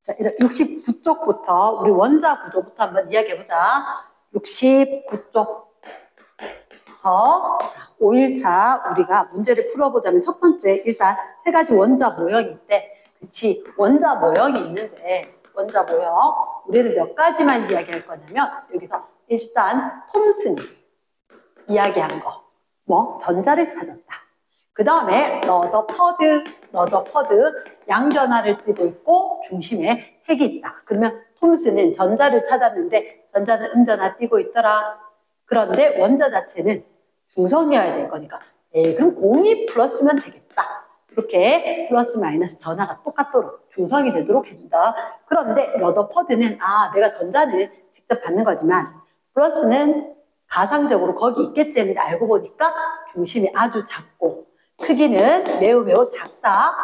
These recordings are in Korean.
자, 69쪽부터 우리 원자 구조부터 한번 이야기해보자. 69쪽. 5일차 우리가 문제를 풀어보자면 첫 번째 일단 세 가지 원자 모형이 있대. 그치? 원자 모형이 있는데 원자 모형 우리는 몇 가지만 이야기할 거냐면 여기서 일단 톰슨이 이야기한 거. 뭐? 전자를 찾았다. 그 다음에 러더퍼드 양전하를 띠고 있고 중심에 핵이 있다. 그러면 톰슨은 전자를 찾았는데 전자는 음전하 띠고 있더라. 그런데 원자 자체는 중성이어야 될 거니까 그럼 공이 플러스면 되겠다. 이렇게 플러스 마이너스 전하가 똑같도록 중성이 되도록 해준다. 그런데 러더퍼드는 내가 전자는 직접 받는 거지만 플러스는 가상적으로 거기 있겠지 했는데 알고 보니까 중심이 아주 작고 크기는 매우 작다.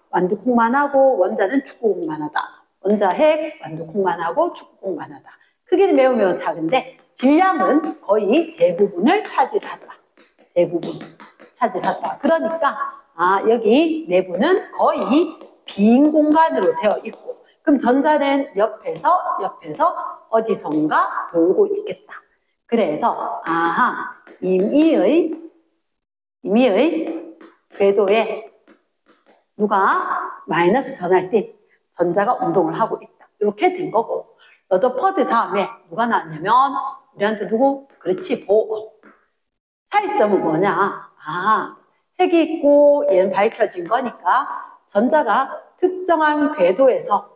완두콩만 하고 원자는 축구공만 하다. 원자 핵 완두콩만 하고 축구공만 하다. 크기는 매우 작은데 질량은 거의 대부분을 차지하더라. 그러니까 여기 내부는 거의 빈 공간으로 되어 있고 그럼 전자는 옆에서 어디선가 돌고 있겠다. 그래서 임의의 궤도에 누가 마이너스 전하를 띤 전자가 운동을 하고 있다. 이렇게 된 거고 러더퍼드 다음에 누가 나왔냐면 우리한테 누구? 그렇지, 보어. 차이점은 뭐냐? 핵이 있고 얘는 밝혀진 거니까 전자가 특정한 궤도에서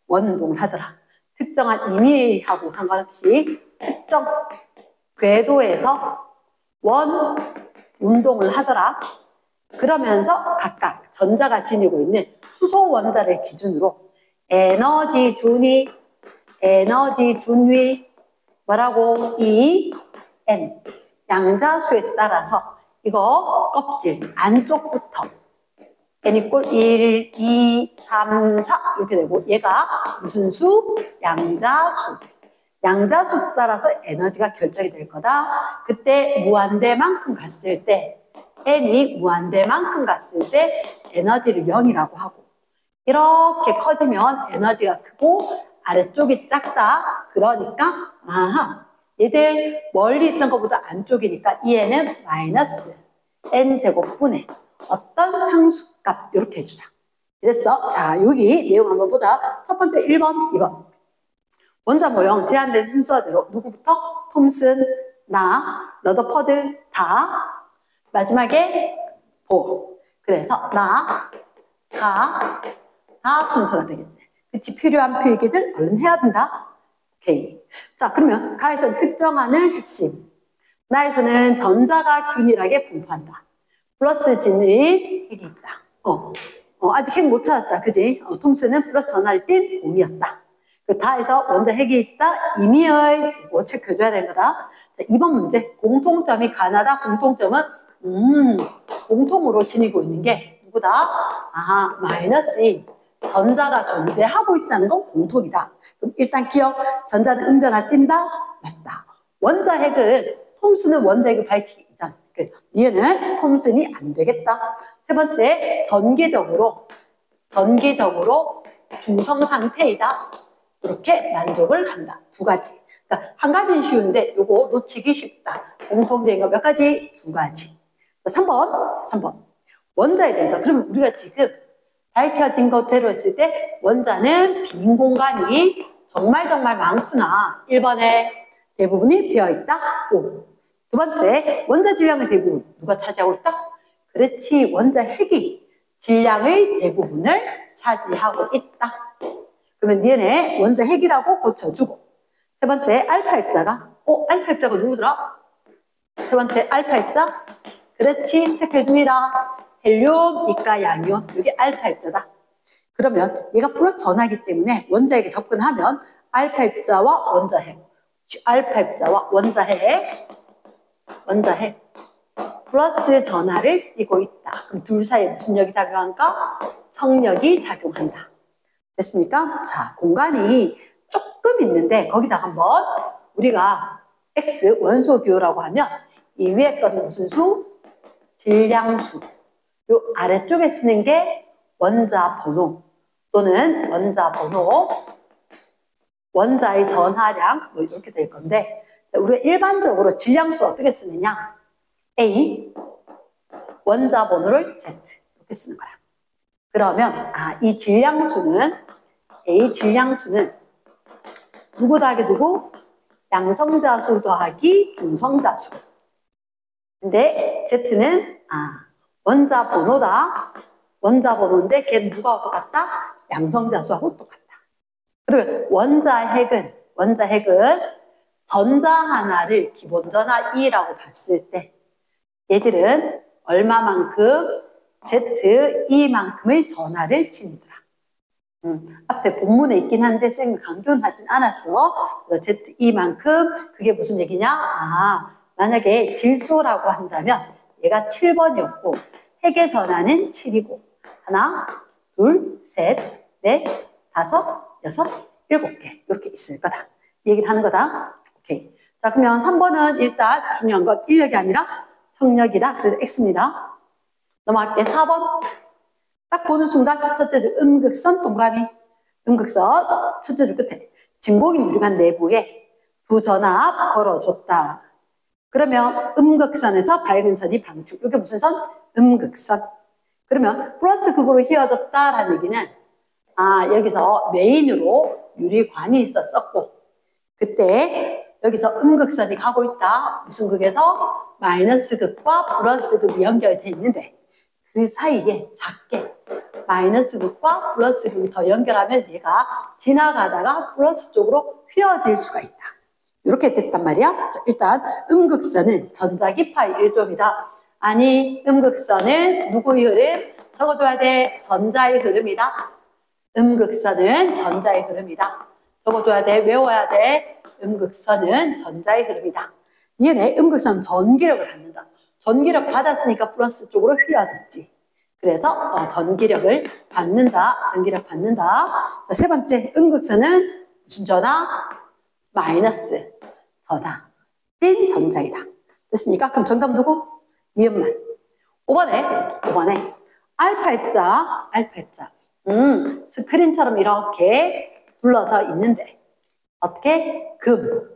원운동을 하더라. 특정한 임의하고 상관없이 특정 궤도에서 원 운동을 하더라. 그러면서 각각 전자가 지니고 있는 수소 원자를 기준으로 에너지 준위 뭐라고? E, N 양자수에 따라서 이거 껍질 안쪽부터 N 이꼴 1, 2, 3, 4 이렇게 되고 얘가 무슨 수? 양자수. 양자수 따라서 에너지가 결정이 될 거다. 그때 무한대만큼 갔을 때 N이 무한대만큼 갔을 때 에너지를 0이라고 하고 이렇게 커지면 에너지가 크고 아래쪽이 작다. 그러니까 얘들 멀리 있던 것보다 안쪽이니까 얘는 마이너스 n제곱분의 어떤 상수값 이렇게 해주자. 그래서 자 여기 내용 한번 보자. 첫 번째 1번, 2번 원자 모형 제한된 순서대로 누구부터? 톰슨, 나, 러더퍼드 다 마지막에 보. 그래서 나, 가, 다 순서가 되겠네. 그치? 필요한 필기들 얼른 해야 된다. 오케이. 자, 그러면 가에서는 특정하는 핵심. 나에서는 전자가 균일하게 분포한다. 플러스 진의 핵이 있다. 아직 핵 못 찾았다. 그지? 톰슨은 플러스 전하를 띤 공이었다. 그 다에서 원자 핵이 있다. 임의의 이거 체크해줘야 되는 거다. 자, 2번 문제. 공통점이 가나다. 공통점은 공통으로 지니고 있는 게 누구다? 마이너스 2. 전자가 존재하고 있다는 건 공통이다. 그럼 일단 기억. 전자는 음전하 띈다? 맞다. 원자 핵은 톰슨은 원자 핵을 밝히기 이전. 얘는 톰슨이 안 되겠다. 세 번째, 전기적으로 중성 상태이다. 이렇게 만족을 한다. 두 가지. 그러니까 한 가지는 쉬운데 요거 놓치기 쉽다. 공통된 거 몇 가지? 두 가지. 3번. 원자에 대해서. 그러면 우리가 지금 밝혀진 것대로 했을 때 원자는 빈 공간이 정말 많구나. 1번에 대부분이 비어있다. 5. 두 번째, 원자 질량의 대부분 누가 차지하고 있다? 그렇지, 원자 핵이 질량의 대부분을 차지하고 있다. 그러면 얘네 원자 핵이라고 고쳐주고 세 번째, 알파 입자가 알파 입자가 누구더라? 세 번째, 알파 입자 그렇지, 체크해줍니다. 헬륨, 이가, 양이온 이게 알파 입자다. 그러면 얘가 플러스 전하기 때문에 원자에게 접근하면 알파 입자와 원자 핵 플러스 전하를 띠고 있다. 그럼 둘 사이에 무슨 역이 작용한가? 청력이 작용한다. 됐습니까? 자, 공간이 조금 있는데 거기다 한번 우리가 X 원소 기호라고 하면 이 위에 건 무슨 수? 질량수. 요 아래쪽에 쓰는 게 원자 번호 또는 원자 번호, 원자의 전하량 뭐 이렇게 될 건데 우리가 일반적으로 질량수를 어떻게 쓰느냐? A, 원자 번호를 Z 이렇게 쓰는 거야. 그러면 이 질량수는 A 질량수는 누구 더하기 누구? 양성자수 더하기 중성자수. 근데 Z는 원자 번호다. 원자 번호인데 걔는 누가 똑같다? 양성자수하고 똑같다. 그러면 원자핵은 전자 하나를 기본 전하 2라고 봤을 때 얘들은 얼마만큼? Z2만큼의 전하를 지니더라. 앞에 본문에 있긴 한데 쌤이 강조는 하진 않았어. Z2만큼 그게 무슨 얘기냐? 만약에 질소라고 한다면 얘가 7번이었고 핵의 전하는 7이고 하나, 둘, 셋, 넷, 다섯, 여섯, 7개 이렇게 있을 거다. 이 얘기를 하는 거다. 오케이. 자, 그러면 3번은 일단 중요한 건 인력이 아니라 청력이다. 그래서 X입니다. 넘어갈게. 4번. 딱 보는 순간 첫째 줄 음극선 동그라미. 음극선 첫째 줄 끝에 진공이 무중한 내부에 두 전압 걸어줬다. 그러면 음극선에서 밝은 선이 방축. 이게 무슨 선? 음극선. 그러면 플러스 극으로 휘어졌다라는 얘기는 여기서 메인으로 유리관이 있었었고 그때 여기서 음극선이 가고 있다. 무슨 극에서? 마이너스 극과 플러스 극이 연결되어 있는데 그 사이에 작게 마이너스 극과 플러스 극이 더 연결하면 얘가 지나가다가 플러스 쪽으로 휘어질 수가 있다. 이렇게 됐단 말이야. 자, 일단 음극선은 전자기파의 일종이다. 아니 음극선은 누구의 흐름? 적어줘야 돼. 전자의 흐름이다. 음극선은 전자의 흐름이다. 적어줘야 돼. 외워야 돼. 음극선은 전자의 흐름이다. 얘네 음극선은 전기력을 받는다. 전기력 받았으니까 플러스 쪽으로 휘어졌지. 그래서 전기력을 받는다. 전기력 받는다. 자, 세 번째 음극선은 무슨 전하? 마이너스 전하. 찐 전자이다. 됐습니까? 그럼 정답 누구? 니은만. 5번에 알파 입자. 스크린처럼 이렇게 둘러져 있는데 어떻게? 금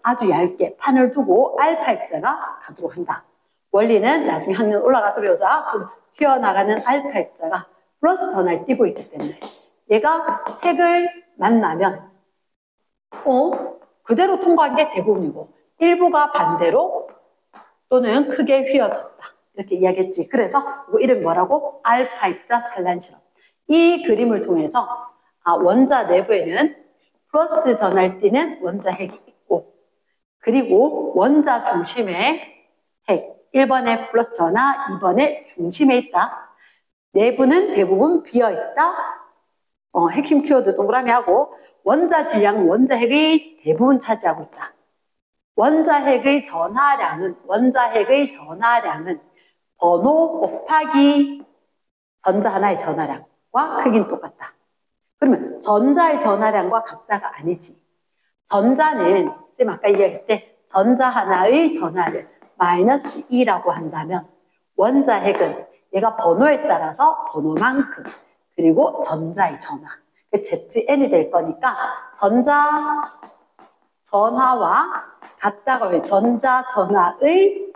아주 얇게 판을 두고 알파 입자가 가도록 한다. 원리는 나중에 학년 올라가서 배우자. 튀어나가는 알파 입자가 플러스 전하를 띄고 있기 때문에 얘가 핵을 만나면 그대로 통과한 게 대부분이고 일부가 반대로 또는 크게 휘어졌다. 이렇게 이야기했지. 그래서 이거 이름 뭐라고? 알파 입자 산란 실험. 이 그림을 통해서 원자 내부에는 플러스 전하를 띠는 원자 핵이 있고 그리고 원자 중심에 핵 1번에 플러스 전하, 2번에 중심에 있다. 내부는 대부분 비어있다. 핵심 키워드 동그라미 하고 원자 질량은 원자 핵의 대부분 차지하고 있다. 원자 핵의 전하량은 번호 곱하기 전자 하나의 전하량과 크기는 똑같다. 그러면 전자의 전하량과 같다가 아니지. 전자는 쌤 아까 얘기할 때 전자 하나의 전하를 마이너스 2라고 한다면 원자 핵은 얘가 번호에 따라서 번호만큼 그리고 전자의 전하 ZN이 될 거니까 전하와 같다가 왜 전자 전하의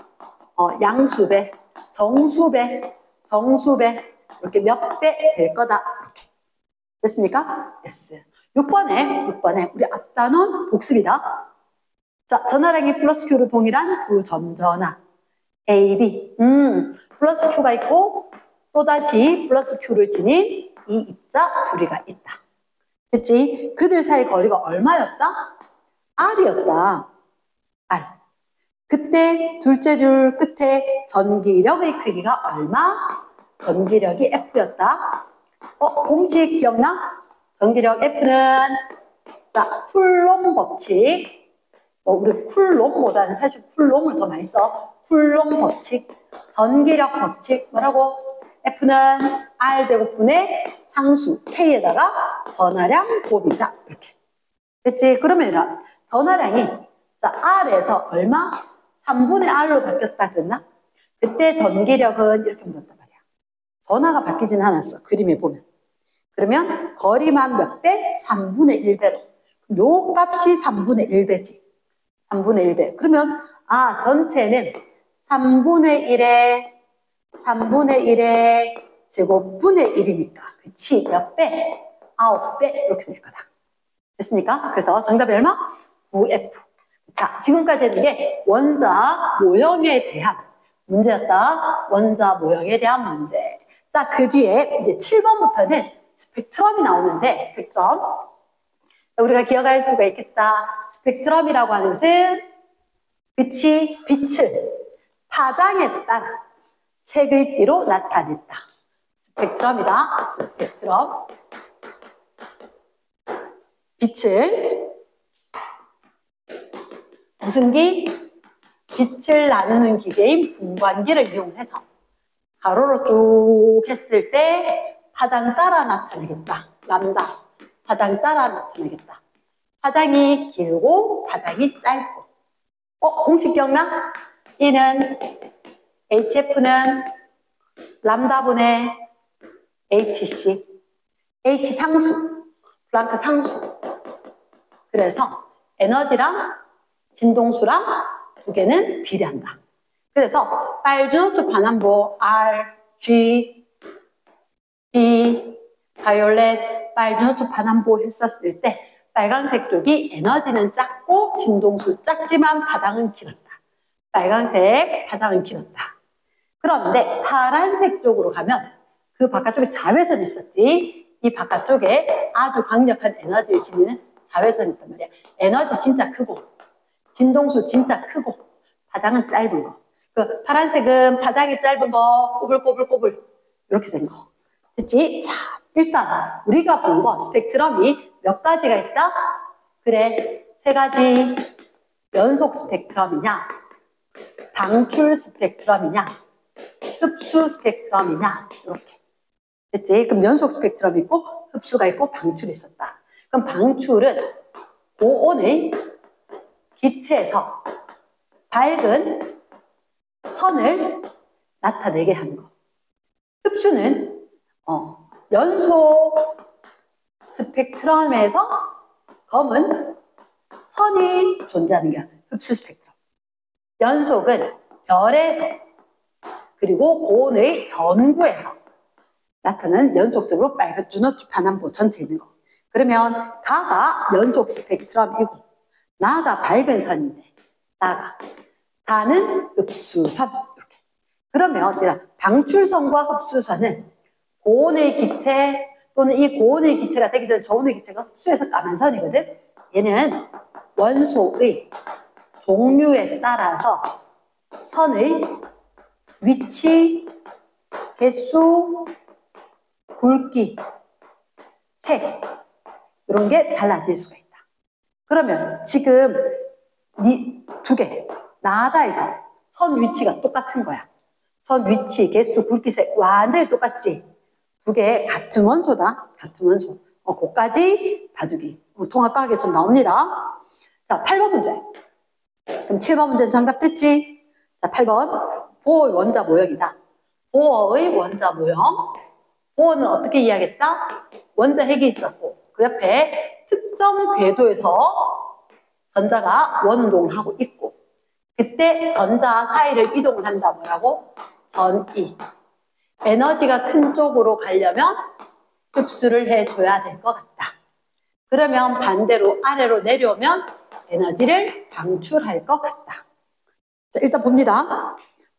양수배, 정수배 이렇게 몇 배 될 거다. 이렇게. 됐습니까? S. 6번에 우리 앞단원 복습이다. 자, 전하량이 플러스 Q로 동일한 두 점전하 A, B. 플러스 Q가 있고 또다시 플러스 Q를 지닌 이 입자 둘이가 있다. 됐지? 그들 사이 거리가 얼마였다? R이었다. R. 그때 둘째 줄 끝에 전기력의 크기가 얼마? 전기력이 F였다. 공식 기억나? 전기력 F는 자, 쿨롬 법칙. 우리 쿨롬보다는 사실 쿨롬을 더 많이 써. 쿨롬 법칙, 전기력 법칙. 뭐라고? F는 R제곱분의 상수 K에다가 전하량 곱이다. 이렇게. 됐지? 그러면 전하량이 자, R에서 얼마? 3분의 R로 바뀌었다 그랬나? 그때 전기력은 이렇게 물었단 말이야. 변화가 바뀌진 않았어. 그림에 보면. 그러면 거리만 몇 배? 3분의 1배로. 요 값이 3분의 1배지. 3분의 1배. 그러면 전체는 3분의 1의 제곱분의 1이니까. 그치? 몇 배? 9배. 이렇게 될 거다. 됐습니까? 그래서 정답이 얼마? 9F. 자, 지금까지는 이게 원자 모형에 대한 문제였다. 원자 모형에 대한 문제. 자, 그 뒤에 이제 7번부터는 스펙트럼이 나오는데, 스펙트럼. 우리가 기억할 수가 있겠다. 스펙트럼이라고 하는 것은, 그치? 빛을 파장에 따라 색의 띠로 나타냈다. 스펙트럼이다. 스펙트럼. 빛을 무슨 기? 빛을 나누는 기계인 분광기를 이용해서 가로로 쭉 했을 때 파장 따라 나타내겠다. 람다. 파장 따라 나타내겠다. 파장이 길고 파장이 짧고. 공식 기억나? E는 HF는 람다분의 HC. H 상수. 플랑크 상수. 그래서 에너지랑 진동수랑 두 개는 비례한다. 그래서 빨주노트 반환보 R, G, B, 바이올렛, 빨주노트 반환보 했었을 때 빨간색 쪽이 에너지는 작고 진동수 작지만 파장은 길었다. 빨간색 파장은 길었다. 그런데 파란색 쪽으로 가면 그 바깥쪽에 자외선이 있었지. 이 바깥쪽에 아주 강력한 에너지를 지니는 자외선이 있단 말이야. 에너지 진짜 크고 진동수 진짜 크고 파장은 짧은 거. 그 파란색은 파장이 짧은 거 꼬불꼬불꼬불 이렇게 된 거. 됐지? 자, 일단 우리가 본 거 스펙트럼이 몇 가지가 있다? 그래, 3가지. 연속 스펙트럼이냐, 방출 스펙트럼이냐, 흡수 스펙트럼이냐, 이렇게. 됐지? 그럼 연속 스펙트럼이 있고 흡수가 있고 방출이 있었다. 그럼 방출은 고온의 기체에서 밝은 선을 나타내게 하는 거. 흡수는 연속 스펙트럼에서 검은 선이 존재하는 게 흡수 스펙트럼. 연속은 별에서 그리고 고온의 전구에서 나타나는 연속적으로 빨간 주노트 반환보 전체 있는 거. 그러면 가가 연속 스펙트럼이고 나가 밝은 선인데 다는 흡수선. 이렇게. 그러면 방출선과 흡수선은 고온의 기체 또는 이 고온의 기체가 되기 전에 저온의 기체가 흡수해서 까만 선이거든. 얘는 원소의 종류에 따라서 선의 위치, 개수, 굵기, 색 이런 게 달라질 수가 있다. 그러면 지금 이 두 개 나다에서 선 위치가 똑같은 거야. 선 위치, 개수, 굵기, 색 완전히 똑같지? 두 개 같은 원소다. 같은 원소. 그까지 봐주기. 통합과학에서 나옵니다. 자, 8번 문제. 그럼 7번 문제는 정답 됐지? 자, 8번. 보어의 원자 모형이다. 보어의 원자 모형. 보어는 어떻게 이해하겠다? 원자 핵이 있었고 그 옆에 특정 궤도에서 전자가 원동을 하고 있고 그때 전자 사이를 이동을 한다. 뭐라고? 전이. 에너지가 큰 쪽으로 가려면 흡수를 해줘야 될 것 같다. 그러면 반대로 아래로 내려오면 에너지를 방출할 것 같다. 자, 일단 봅니다.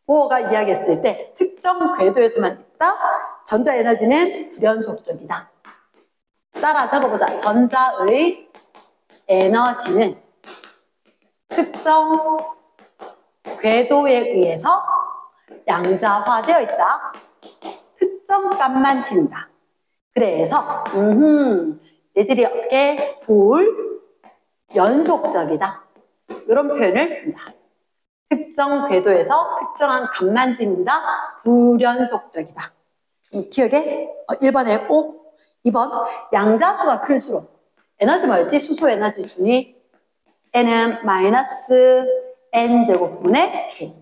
보어가 이야기했을 때 특정 궤도에서만 있다. 전자 에너지는 불연속적이다. 따라 적어보자. 전자의 에너지는 특정 궤도에 의해서 양자화되어 있다. 특정 값만 지닌다. 그래서 얘들이 어떻게 불연속적이다. 이런 표현을 쓴다. 특정 궤도에서 특정한 값만 지닌다. 불연속적이다. 기억에 1번에 O, 2번 양자수가 클수록 에너지 뭐였지? 수소 에너지 준위 N은 마이너스 N제곱분의 K.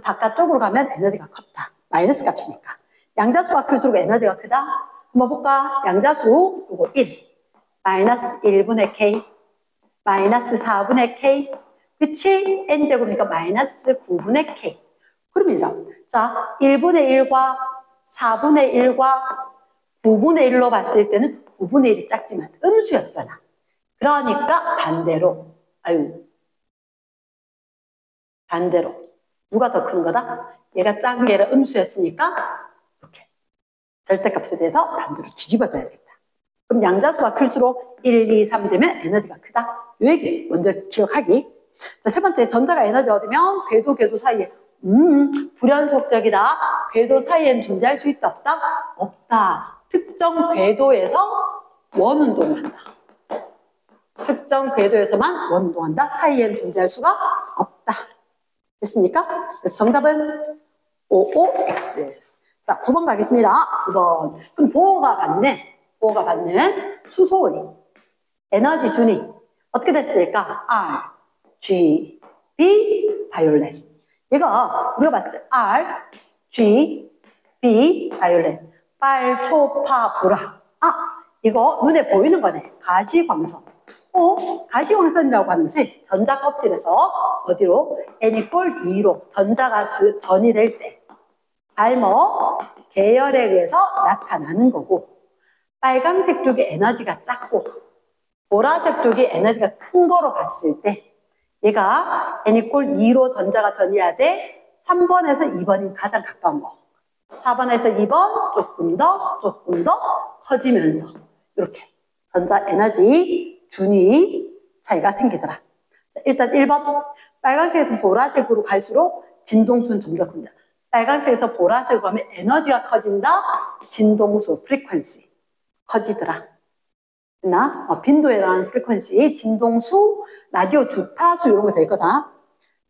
바깥쪽으로 가면 에너지가 컸다. 마이너스 값이니까. 양자수가 클수록 에너지가 크다. 한번 볼까? 양자수 이거 1. 마이너스 1분의 K. 마이너스 4분의 K. 그치? N제곱이니까 마이너스 9분의 K. 그럽니다. 자, 1분의 1과 4분의 1과 9분의 1로 봤을 때는 9분의 1이 작지만 음수였잖아. 그러니까 반대로, 반대로. 누가 더 큰 거다? 얘가 작은 게 아니라 음수였으니까 이렇게 절대값에 대해서 반대로 뒤집어져야 되겠다. 그럼 양자수가 클수록 1, 2, 3 되면 에너지가 크다. 이 얘기 먼저 기억하기. 자, 세 번째, 전자가 에너지 얻으면 궤도 사이에 불연속적이다. 궤도 사이엔 존재할 수 있다 없다? 없다. 특정 궤도에서 원운동을 한다. 특정 궤도에서만 원운동한다. 사이엔 존재할 수가 없다. 됐습니까? 그래서 정답은 OOX. 자, 9번 가겠습니다. 9번. 그럼 보호가 받는 수소의 에너지 준위 어떻게 됐을까? R, G, B, 바이올렛. 얘가 우리가 봤을 때 R, G, B, 바이올렛. 빨초파 보라. 이거 눈에 보이는 거네. 가시광선. 가시광선이라고 하는 것은 전자 껍질에서 어디로? N=2로 전자가 전이 될 때 발머 계열에 의해서 나타나는 거고, 빨간색 쪽이 에너지가 작고 보라색 쪽이 에너지가 큰 거로 봤을 때 얘가 N=2로 전자가 전이해야 돼. 3번에서 2번이 가장 가까운 거. 4번에서 2번 조금 더 커지면서 이렇게 전자 에너지 준위 차이가 생기더라. 일단 1번, 빨간색에서 보라색으로 갈수록 진동수는 좀 더 큽니다. 빨간색에서 보라색으로 가면 에너지가 커진다. 진동수, 프리퀀시 커지더라. 빈도에 대한 프리퀀시, 진동수, 라디오 주파수 이런 거 될 거다.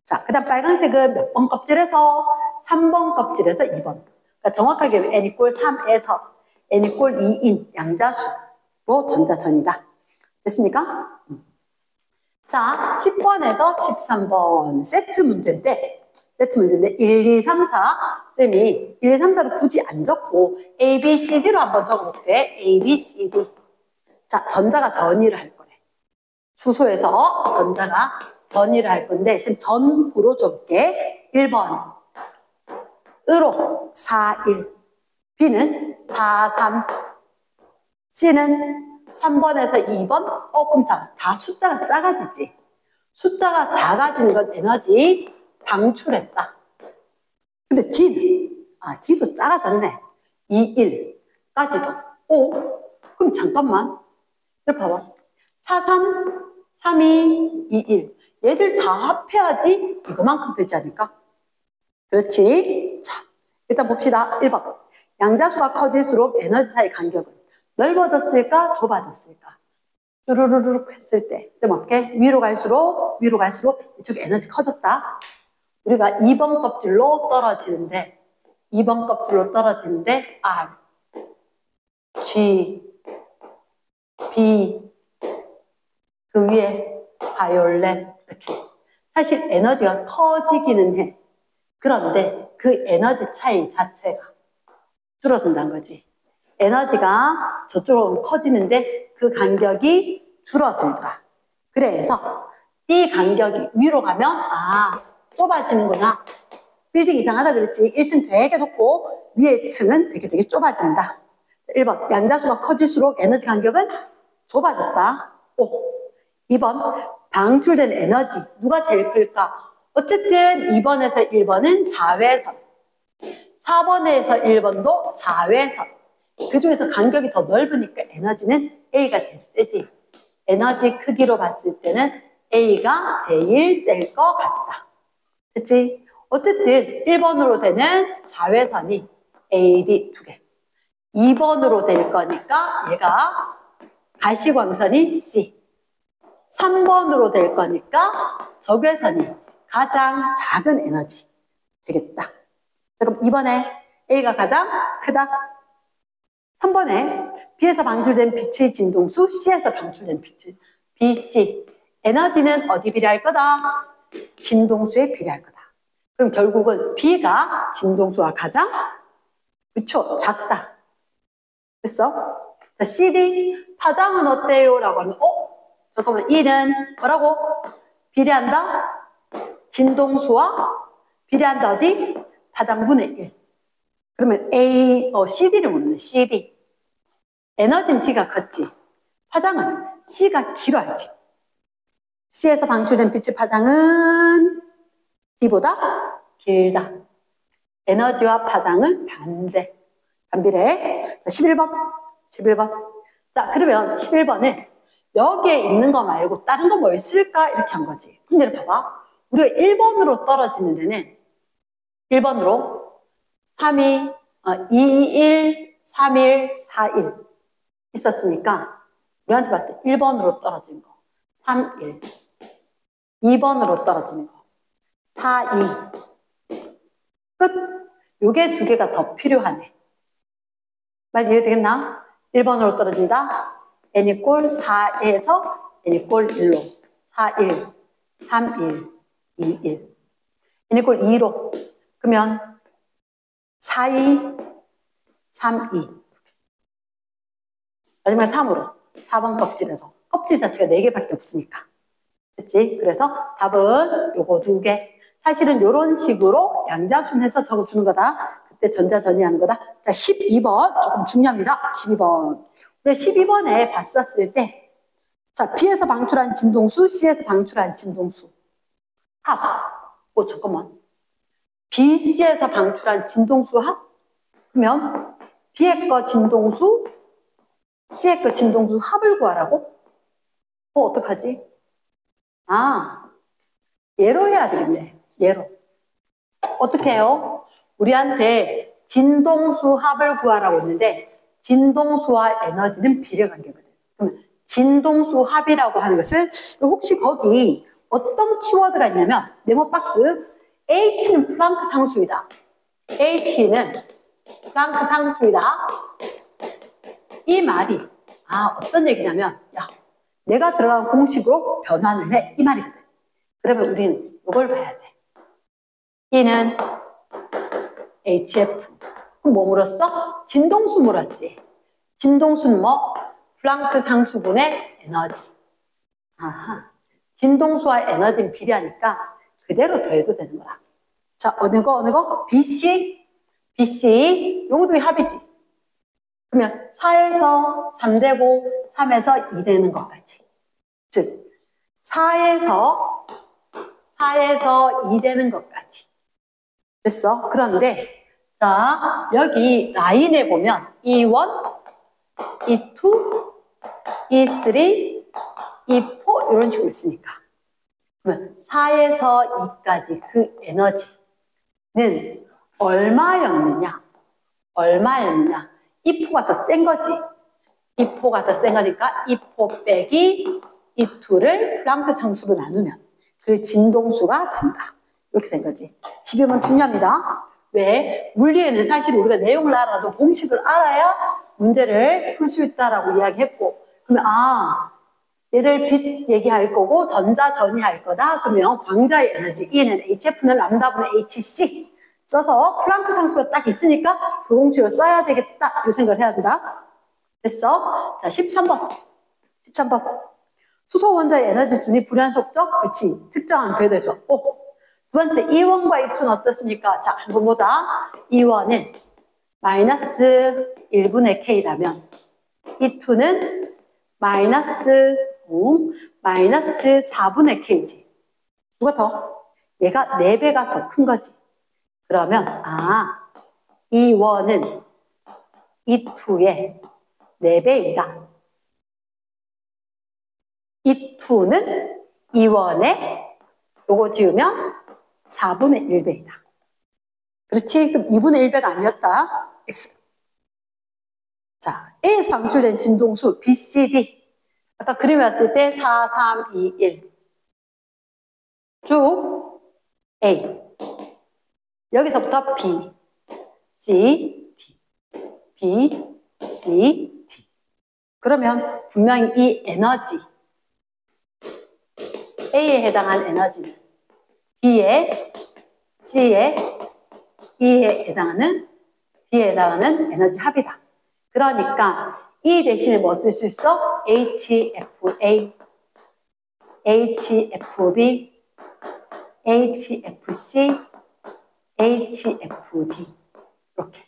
자, 그 다음 빨간색은 몇 번 껍질에서? 3번 껍질에서 2번. 그러니까 정확하게 N=3에서 N=2인 양자수로 전자전이다. 됐습니까? 자, 10번에서 13번 세트 문제인데 1, 2, 3, 4 쌤이 1, 2, 3, 4를 굳이 안 적고 A, B, C, D로 한번 적어볼게. A, B, C, D. 자, 전자가 전이를 할 거래. 수소에서 전자가 전이를 할 건데 쌤 전후로 적을게. 1번 으로 4, 1. B는 4, 3. C는 3번에서 2번. 그럼 다 숫자가 작아지지. 숫자가 작아지는 건 에너지 방출했다. 근데 D도 작아졌네. 2, 1까지도. 그럼 잠깐만. 이렇게 봐봐. 4, 3, 3, 2, 2, 1. 얘들 다 합해야지 이거만큼 되지 않을까? 그렇지. 자, 일단 봅시다. 1번. 양자수가 커질수록 에너지 사이 간격은 넓어졌을까? 좁아졌을까? 쭈루루룩 했을 때. 쌤 어떻게? 위로 갈수록 이쪽에 에너지 커졌다. 우리가 2번 껍질로 떨어지는데 R, G, B, 그 위에 바이올렛 이렇게. 사실 에너지가 커지기는 해. 그런데 그 에너지 차이 자체가 줄어든다는 거지. 에너지가 저쪽으로 커지는데 그 간격이 줄어들더라. 그래서 이 간격이 위로 가면 좁아지는구나. 빌딩 이상하다 그랬지. 1층 되게 높고 위에 층은 되게 좁아진다. 1번 양자수가 커질수록 에너지 간격은 좁아졌다. 2번 방출된 에너지 누가 제일 클까? 어쨌든 2번에서 1번은 자외선, 4번에서 1번도 자외선. 그 중에서 간격이 더 넓으니까 에너지는 A가 제일 세지. 에너지 크기로 봤을 때는 A가 제일 셀 것 같다. 그치? 어쨌든 1번으로 되는 자외선이 A, D 두 개. 2번으로 될 거니까 얘가 가시광선이 C. 3번으로 될 거니까 적외선이 가장 작은 에너지 되겠다. 그럼 2번에 A가 가장 크다. 3번에 B에서 방출된 빛의 진동수, C에서 방출된 빛의 BC. 에너지는 어디 비례할 거다? 진동수에 비례할 거다. 그럼 결국은 B가 진동수와 가장 그쵸? 작다. 됐어? 자, CD 파장은 어때요? 라고 하면 잠깐만 E는 뭐라고? 비례한다? 진동수와 비례한다 어디? 파장분의 1. 그러면 CD를 묻는 CD. 에너지는 D가 컸지. 파장은 C가 길어야지. C에서 방출된 빛의 파장은 D보다 길다. 에너지와 파장은 반비례. 자, 11번. 자, 그러면 11번은 여기에 있는 거 말고 다른 거 뭐 있을까? 이렇게 한 거지. 근데 봐봐. 우리가 1번으로 떨어지는 데는 1번으로 3이 221, 31, 41 있었으니까 우리한테 봤을 때 1번으로 떨어진 거 31, 2번으로 떨어지는 거 42 끝. 요게 두 개가 더 필요하네. 말 이해되겠나? 1번으로 떨어진다. n 꼴 4에서 n 꼴 1로 41, 31, 21 n 꼴 2로 그러면 42, 32 마지막에 3으로 4번 껍질에서 껍질 자체가 4개밖에 없으니까 그치? 그래서 답은 요거 2개. 사실은 요런 식으로 양자순해서 적어주는 거다. 그때 전자전이하는 거다. 자, 12번 조금 중요합니다. 12번. 우리 12번에 봤었을 때 자, B에서 방출한 진동수, C에서 방출한 진동수 합. 잠깐만. B, C에서 방출한 진동수 합? 그러면 B의 거 진동수, C의 거 진동수 합을 구하라고? 어떡하지? 얘로 해야 되겠네. 얘로. 어떻게 해요? 우리한테 진동수 합을 구하라고 했는데 진동수와 에너지는 비례관계거든. 그러면 진동수 합이라고 하는 것은 혹시 거기 어떤 키워드가 있냐면 네모박스 H는 플랑크 상수이다. H는 플랑크 상수이다. 이 말이 어떤 얘기냐면 야, 내가 들어간 공식으로 변환을 해. 이 말이거든. 그러면 우리는 이걸 봐야 돼. E는 HF. 그럼 뭐 물었어? 진동수 물었지. 진동수는 뭐? 플랑크 상수분의 에너지. 진동수와 에너지는 비례하니까 그대로 더해도 되는 거라. 자, 어느 거? BC. 요것도 합이지. 그러면 4에서 3 되고 3에서 2 되는 것까지. 즉 4에서 2 되는 것까지. 됐어? 그런데 자, 여기 라인에 보면 E1, E2, E3, E4 이런 식으로 있으니까 그러면 4에서 2까지 그 에너지는 얼마였느냐? E4가 더 센 거지. E4가 더 센 거니까 E4 빼기 E2를 플랑크 상수로 나누면 그 진동수가 된다. 이렇게 된 거지. 12번 중요합니다. 왜? 물리에는 사실 우리가 내용을 알아도 공식을 알아야 문제를 풀 수 있다라고 이야기했고 그러면 얘를 빛 얘기할 거고 전자 전이할 거다. 그러면 광자의 에너지 E는 HF는 람다분의 HC 써서 플랑크 상수가 딱 있으니까 그 공식을 써야 되겠다. 이 생각을 해야 된다. 됐어? 자, 13번. 수소 원자의 에너지 준위 불연 속적? 그치. 특정한 궤도에서. 두 번째, E1과 E2는 어떻습니까? 자, 한번 보자. E1은 마이너스 1분의 K라면 E2는 마이너스 4분의 K지. 누가 더? 얘가 4배가 더 큰 거지. 그러면 E1은 E2의 4배이다. E2는 E1의 요거 지으면 4분의 1배이다. 그렇지? 그럼 2분의 1배가 아니었다. X. 자, A에서 방출된 진동수 BCD. 아까 그림 왔을 때 4, 3, 2, 1. 쭉 A. 여기서부터 B, C, D. B, C, D. 그러면 분명히 이 에너지 A에 해당한 에너지는 B에, C에, E에 해당하는 D에 해당하는 에너지 합이다. 그러니까 E 대신에 뭐 쓸 수 있어? HFA, HFB, HFC, HFD. 이렇게.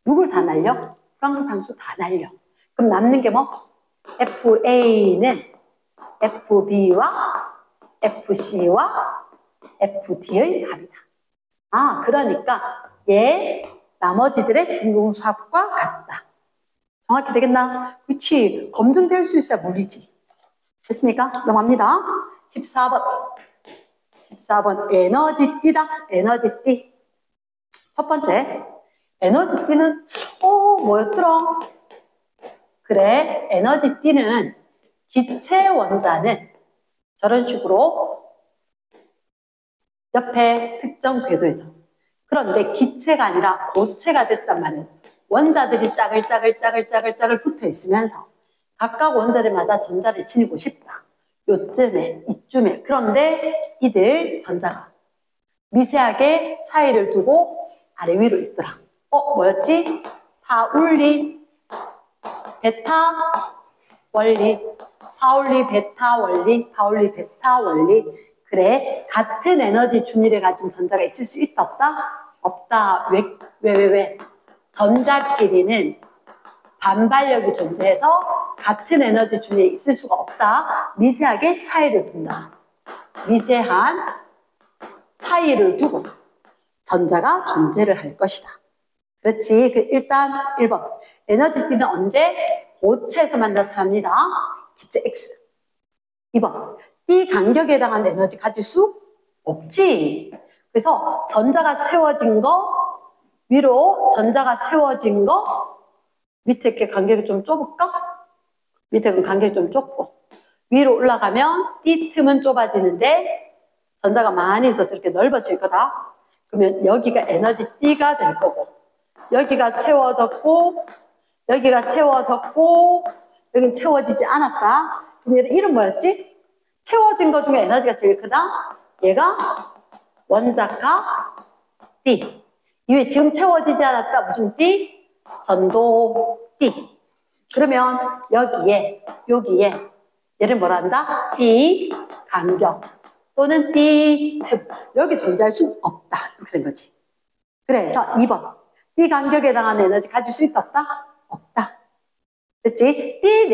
누굴 다 날려? 불확산수 다 날려. 그럼 남는 게 뭐? FA는 FB와 FC와 FD의 합이다. 아, 그러니까 얘 나머지들의 진공수합과 같다. 정확히 되겠나? 그렇지. 검증될 수 있어야 물리지. 됐습니까? 넘어갑니다. 14번. 14번 에너지띠다. 에너지띠. 첫 번째 에너지띠는 뭐였더라? 그래, 에너지띠는 기체 원자는 저런 식으로 옆에 특정 궤도에서, 그런데 기체가 아니라 고체가 됐단 말이에요. 원자들이 짜글짜글 붙어 있으면서 각각 원자들마다 전자를 지니고 싶다. 요쯤에, 이쯤에. 그런데 이들 전자가 미세하게 차이를 두고 아래 위로 있더라. 뭐였지? 파울리, 베타 원리, 파울리 베타 원리, 파울리 베타 원리. 그래, 같은 에너지 준위를 가진 전자가 있을 수 있다, 없다? 없다. 왜? 전자끼리는 반발력이 존재해서 같은 에너지 준위에 있을 수가 없다. 미세하게 차이를 둔다. 미세한 차이를 두고 전자가 존재를 할 것이다. 그렇지. 일단 1번. 에너지띠는 언제? 고체에서만 나타납니다. 기체 X. 2번. 이 간격에 해당하는 에너지 가질 수 없지. 그래서 전자가 채워진 거, 위로 전자가 채워진 거, 밑에 이렇게 간격이 좀 좁을까? 밑에 간격이 좀 좁고, 위로 올라가면 이 틈은 좁아지는데 전자가 많이 있어서 이렇게 넓어질 거다. 그러면 여기가 에너지 D가 될 거고, 여기가 채워졌고, 여기가 채워졌고, 여긴 채워지지 않았다. 그럼 얘는 이름 뭐였지? 채워진 것 중에 에너지가 제일 크다. 얘가 원자가 D. 이외에 지금 채워지지 않았다. 무슨 D? 전도 D. 그러면 여기에 얘를 뭐라 한다? D 간격 또는 D 틈. 여기 존재할 수 없다. 이렇게 된 거지. 그래서 2번. D 간격에 해당하는 에너지 가질 수 있다, 없다? 없다. 됐지? D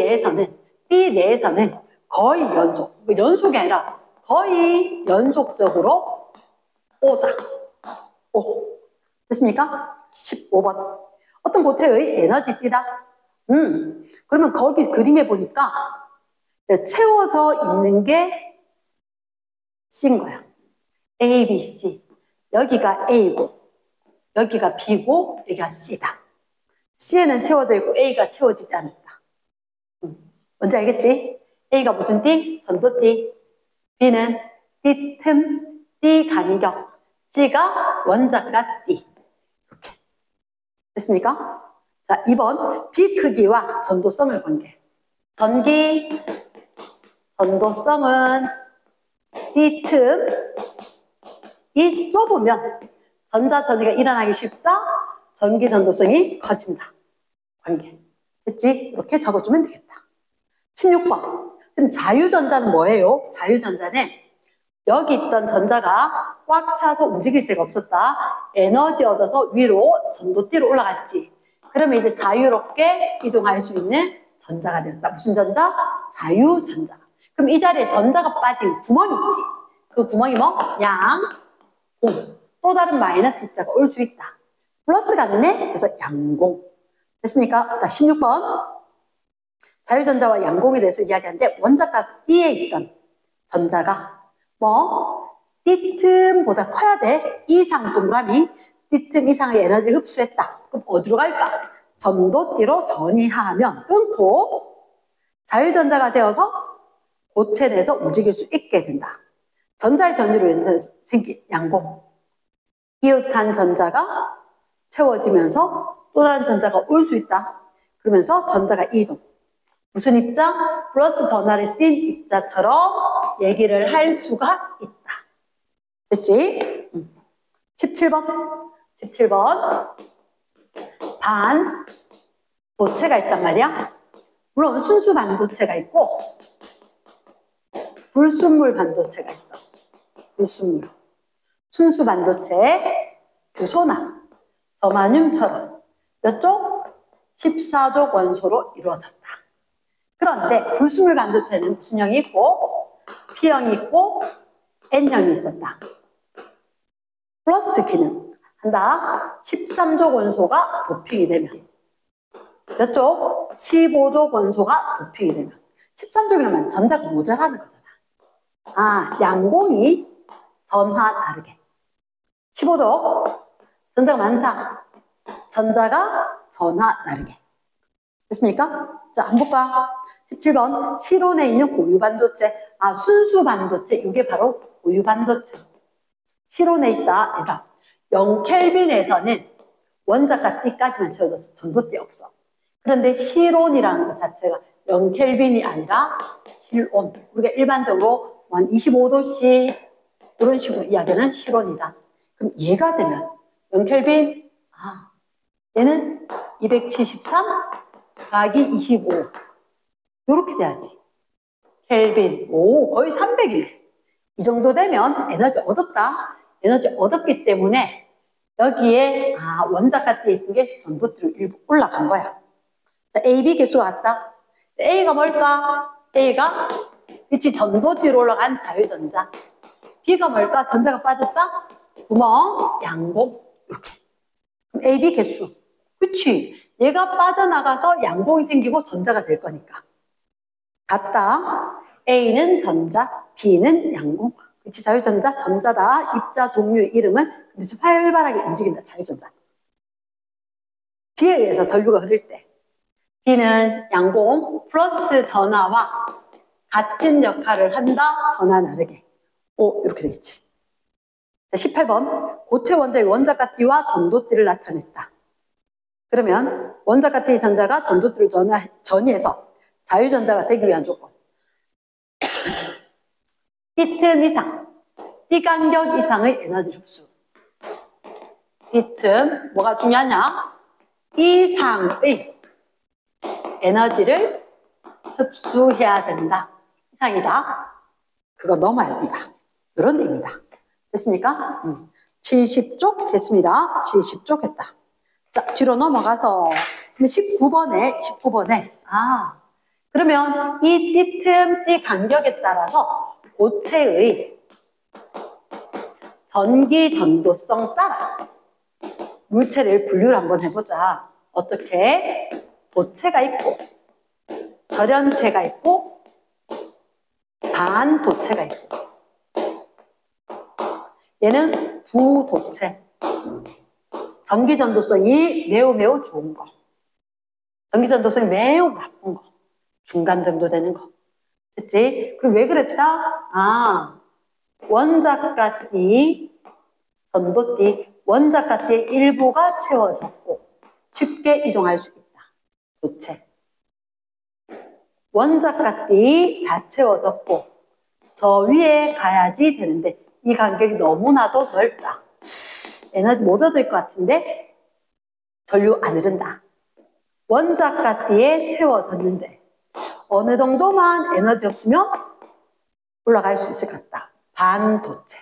내에서는 거의 연속이 아니라 거의 연속적으로 O다. O. 됐습니까? 15번. 어떤 고체의 에너지띠다. 그러면 거기 그림에 보니까 채워져 있는 게 C인 거야. A, B, C. 여기가 A고, 여기가 B고, 여기가 C다. C에는 채워져 있고 A가 채워지지 않았다. 뭔지 알겠지? A가 무슨 띠? 전도띠. B는 띠 틈, 띠 간격. C가 원자가 띠. 이렇게. 됐습니까? 자, 2번. B 크기와 전도성을 관계. 전기, 전도성은 띠 틈. 이 좁으면 전자 전이가 일어나기 쉽다. 전기 전도성이 커진다. 관계. 됐지? 이렇게 적어주면 되겠다. 16번. 지금 자유전자는 뭐예요? 자유전자는 여기 있던 전자가 꽉 차서 움직일 데가 없었다. 에너지 얻어서 위로 전도띠로 올라갔지. 그러면 이제 자유롭게 이동할 수 있는 전자가 되었다. 무슨 전자? 자유전자. 그럼 이 자리에 전자가 빠진 구멍이 있지. 그 구멍이 뭐? 양, 공. 또 다른 마이너스 입자가 올 수 있다. 플러스 같네? 그래서 양공. 됐습니까? 자, 16번. 자유전자와 양공에 대해서 이야기하는데 원자가 D에 있던 전자가 D틈보다 커야 돼. 이상 동그라미 D틈 이상의 에너지를 흡수했다. 그럼 어디로 갈까? 전도띠로 전이하면 끊고 자유전자가 되어서 고체 내에서 움직일 수 있게 된다. 전자의 전류로 인해서 생긴 양공. 이웃한 전자가 채워지면서 또 다른 전자가 올 수 있다. 그러면서 전자가 이동. 무슨 입자? 플러스 전하를 띤 입자처럼 얘기를 할 수가 있다. 됐지? 17번. 반도체가 있단 말이야. 물론 순수 반도체가 있고 불순물 반도체가 있어. 불순물. 순수 반도체 규소나 저마늄처럼 몇 쪽? 14족 원소로 이루어졌다. 그런데 불순물 반도체는 무슨 형이 있고 P형이 있고 N형이 있었다. 플러스 기능 한다. 13족 원소가 도핑이 되면 몇 쪽? 15족 원소가 도핑이 되면 13족이란 말은 전자가 모자라는 거잖아. 아, 양공이 전하 다르게 15족 전자가 많다. 전자가 전하 다르게 됐습니까? 자, 한번 볼까? 17번 실온에 있는 고유 반도체. 아, 순수 반도체. 이게 바로 고유 반도체. 실온에 있다. 얘들아, 0켈빈에서는 원자가 T까지만 채워졌어. 전도띠 없어. 그런데 실온이라는 것 자체가 0켈빈이 아니라 실온. 우리가 일반적으로 한 25도씨 이런 식으로 이야기하는 실온이다. 그럼 얘가 되면 0켈빈, 아, 얘는 273 곱하기 25 이렇게 돼야지. 켈빈, 오, 거의 300이네. 이 정도 되면 에너지 얻었다. 에너지 얻었기 때문에 여기에 원자가 띄어 있는 게 전도띠로 일부 올라간 거야. 자, A, B 개수가 같다. A가 뭘까? A가 그치 전도띠로 올라간 자유전자. B가 뭘까? 전자가 빠졌다? 구멍, 양공 이렇게. 그럼 A, B 개수. 그치? 얘가 빠져나가서 양공이 생기고 전자가 될 거니까. 같다. A는 전자, B는 양공. 그치? 자유전자, 전자다. 입자 종류 이름은 근데 좀 활발하게 움직인다. 자유전자. B에 의해서 전류가 흐를 때 B는 양공 플러스 전하와 같은 역할을 한다. 전하 나르게. 오, 이렇게 되겠지. 자, 18번 고체 원자의 원자가띠와 전도띠를 나타냈다. 그러면 원자가띠 전자가 전도띠를 전이해서 자유전자가 되기 위한 조건. D틈 이상, D간격 이상의 에너지 흡수. D틈, 뭐가 중요하냐? 이상의 에너지를 흡수해야 된다. 이상이다. 그거 넘어야 된다. 이런 의미다. 됐습니까? 70쪽 했습니다. 70쪽 했다. 자, 뒤로 넘어가서 19번에 그러면 이 D틈, D간격에 따라서 고체의 전기 전도성 따라 물체를 분류를 한번 해보자. 어떻게? 도체가 있고 절연체가 있고 반도체가 있고 얘는 부도체. 전기 전도성이 매우 좋은 거. 전기 전도성이 매우 나쁜 거. 중간 정도 되는 거. 됐지? 그럼 왜 그랬다? 원자가띠, 전도띠, 원자가띠의 일부가 채워졌고 쉽게 이동할 수 있다. 도체. 원자가띠 다 채워졌고 저 위에 가야지 되는데 이 간격이 너무나도 넓다. 에너지 못 얻을 것 같은데 전류 안 흐른다. 원자가띠에 채워졌는데 어느 정도만 에너지 없으면 올라갈 수 있을 것 같다. 반도체.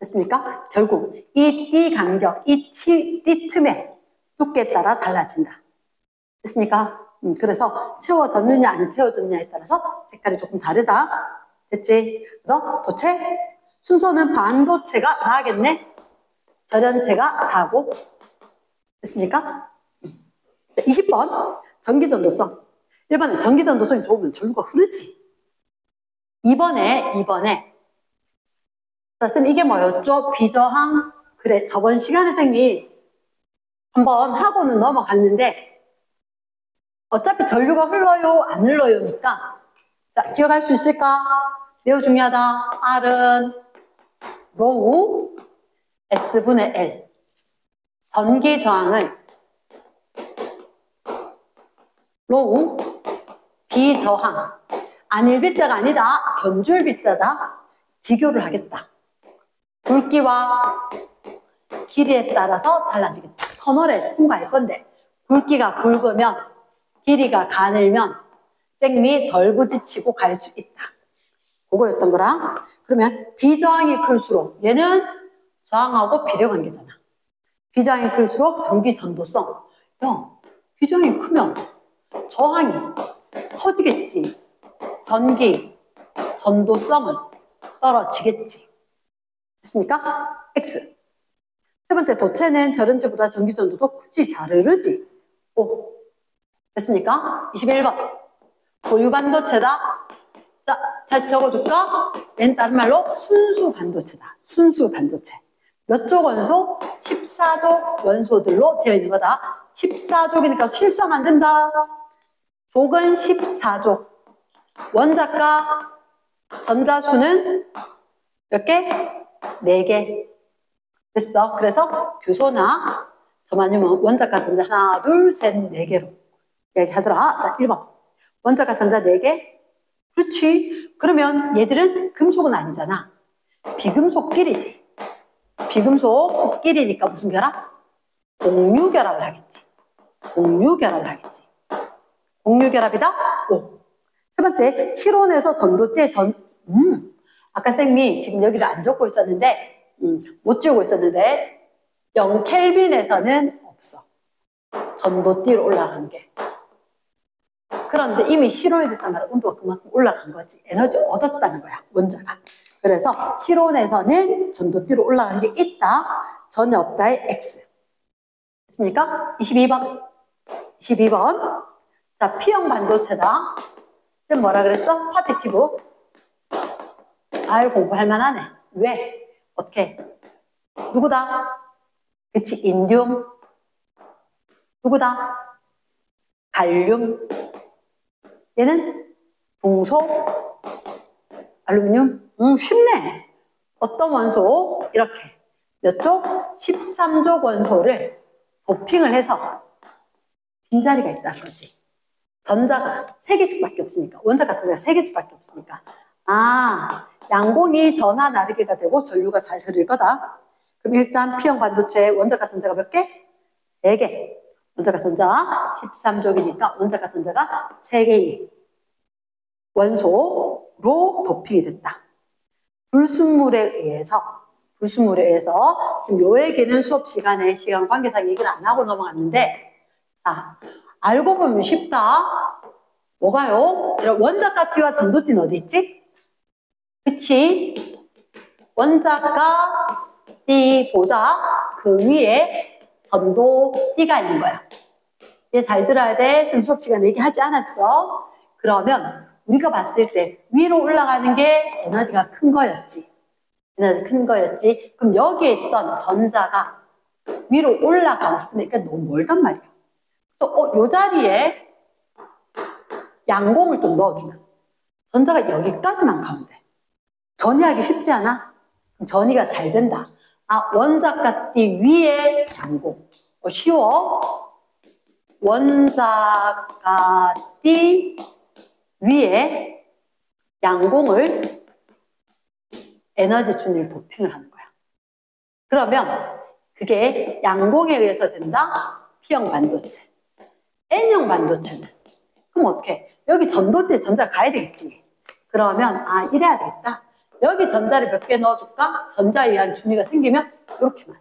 됐습니까? 결국 이 D 간격, 이 D 틈의 두께에 따라 달라진다. 됐습니까? 그래서 채워졌느냐 안 채워졌느냐에 따라서 색깔이 조금 다르다. 됐지? 그래서 도체, 순서는 반도체가 다하겠네. 절연체가 다고. 됐습니까? 20번 전기전도성. 1번에 전기전도성이 좋으면 전류가 흐르지. 2번에 자, 쌤 이게 뭐였죠? 비저항. 그래, 저번 시간에 쌤이 한번 하고는 넘어갔는데 어차피 전류가 흘러요 안 흘러요니까 자, 기억할 수 있을까? 매우 중요하다. R은 로우 S분의 L. 전기 저항은 로우 비저항. 안일비자가 아니다. 견줄비자다. 비교를 하겠다. 굵기와 길이에 따라서 달라지겠다. 터널에 통과할 건데 굵기가 굵으면 길이가 가늘면 생미 덜 부딪히고 갈 수 있다. 그거였던 거랑. 그러면 비저항이 클수록 얘는 저항하고 비례관계잖아. 비저항이 클수록 전기 전도성. 야, 비저항이 크면 저항이 커지겠지. 전기 전도성은 떨어지겠지. 됐습니까? X. 세 번째, 도체는 저런체보다 전기 전도도 크지 잘 흐르지. O. 됐습니까? 21번. 고유 반도체다. 자, 다시 적어줄까? 얘는 다른 말로 순수 반도체다. 순수 반도체. 몇 족 원소? 14족 원소들로 되어 있는 거다. 14족이니까 실수하면 안 된다. 족은 14족. 원자가 전자수는 몇 개? 4개. 됐어. 그래서 교소나 저만이면 원자가 전자 하나, 둘, 셋, 4개로 이야기하더라. 자, 1번. 원자가 전자 4개? 그렇지. 그러면 얘들은 금속은 아니잖아. 비금속끼리지. 비금속끼리니까 무슨 결합? 공유결합을 하겠지. 공유결합을 하겠지. 공유결합이다? O. 세 번째, 실온에서 전도대 아까 쌤이 지금 여기를 안 적고 있었는데, 못 지우고 있었는데, 0켈빈에서는 없어. 전도띠로 올라간 게. 그런데 이미 실온이 됐단 말이야. 온도가 그만큼 올라간 거지. 에너지 얻었다는 거야, 원자가. 그래서 실온에서는 전도띠로 올라간 게 있다. 전혀 없다의 X. 됐습니까? 22번. 22번. 자, P형 반도체다. 지금 뭐라 그랬어? 파티티브. 아유, 공부할 만하네. 왜? 어떻게? 누구다? 그치, 인디움. 누구다? 갈륨. 얘는 동소, 알루미늄. 쉽네. 어떤 원소? 이렇게 몇 족? 13족 원소를 도핑을 해서 빈자리가 있다는 거지. 전자가 3개씩밖에 없으니까, 원자 같은 데가 3개씩밖에 없으니까. 아, 양공이 전하 나르기가 되고 전류가 잘 흐를 거다. 그럼 일단 P형 반도체 원자가 전자가 몇 개? 4개. 원자가 전자 13족이니까 원자가 전자가 3개의 원소로 도핑이 됐다. 불순물에 의해서 지금 요 얘기는 수업 시간에 시간 관계상 얘기를 안 하고 넘어갔는데, 자, 알고 보면 쉽다. 뭐가요? 원자가띠와 전도띠는 어디 있지? 그치? 원자가띠보다 그 위에 전도띠가 있는 거야. 얘 잘 들어야 돼. 지금 수업 시간에 얘기하지 않았어. 그러면 우리가 봤을 때 위로 올라가는 게 에너지가 큰 거였지. 에너지 큰 거였지. 그럼 여기에 있던 전자가 위로 올라가고 싶으니까 너무 멀단 말이야. 그래서 요 자리에 양공을 좀 넣어주면 전자가 여기까지만 가면 돼. 전이하기 쉽지 않아? 그럼 전이가 잘 된다. 아, 원자가띠 위에 양공. 쉬워. 원자가띠 위에 양공을 에너지 준위를 도핑을 하는 거야. 그러면 그게 양공에 의해서 된다? P형 반도체. N형 반도체는? 그럼 어떻게? 여기 전도대 전자 가야 되겠지. 그러면 아, 이래야 되겠다. 여기 전자를 몇 개 넣어줄까? 전자에 의한 준위가 생기면 이렇게만.